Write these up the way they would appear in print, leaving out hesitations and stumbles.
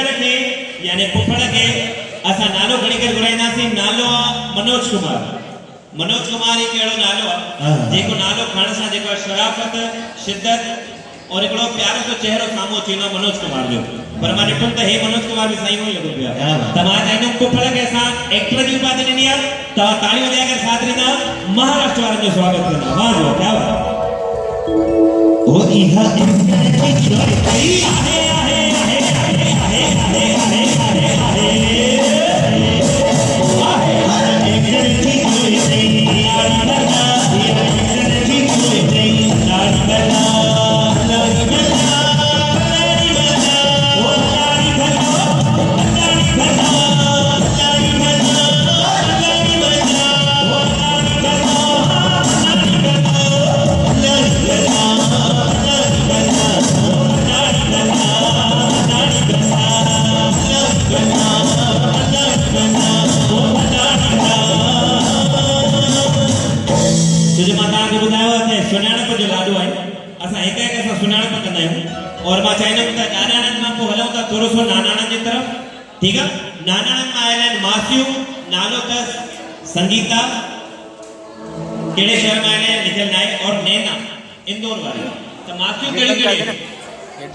पुत्र के यानी पुफड़ के असा नालो घणी कर घुराईंदासीं। नालो मनोज कुमार। मनोज कुमार ही केड़ो नालो जेको नालो खण सा जेको शराफत शिद्दत और एकड़ो प्यारो सो चेहरो सामो चीनो मनोज कुमार जो पर माने पुन त हे मनोज कुमार भी सही होई लगो पिया तमा जानो पुफड़ के सा एक्टर जी उपाधि ॾिनी आ त ताली वजाए करे साथ ॾींदा महाराष्ट्र वारनि जो स्वागत कंदा। वाह जो क्या बात ओ इहा आहे और मां चाहना हूं नानाणन मां को हलूं था थोड़ो सो नानाणन जी तरफ। ठीक है नानाणन में आयल मासियो नालो त संगीता केड़े शहर में आयल लिखल नाय और नैना इंदौर वाली तो मासियो केड़े केड़े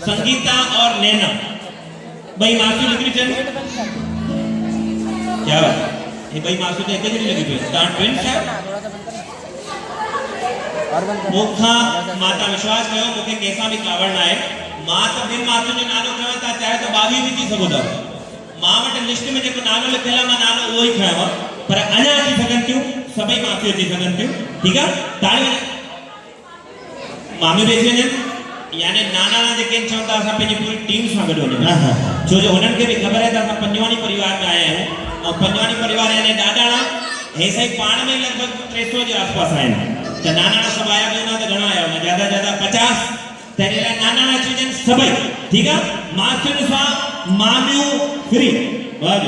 संगीता और नैना भाई मासियो लिखी चल क्या बात ये भाई मासियो तो एक जड़ी लगी पे ता ट्विंस है मुखा माता विश्वास कयो मुके कैसा भी कावड़ ना है मां तो बिन मासु जो नालो खवा ता चाहे तो 22 भी थी सको था मां वट लिस्ट में जेको नालो लिखला मां नालो ओही खवा पर अना थी सकन क्यों सभी माफी थी सकन क्यों। ठीक है ताली मामी बेचे ने यानी नाना ना जेके चवता सा पेजी पूरी टीम सा गडो ने जो जो उनन के भी खबर है ता पंजवानी परिवार में आए हैं और पंजवानी परिवार यानी डाडाणा हे सही पाण में लगभग 300 के आसपास आए हैं तो नाना सब आया ना तो घणा आया ना ज्यादा 50 तेरे नाना चीजन सबै। ठीक है मासियो सा मामियो फ्री वाह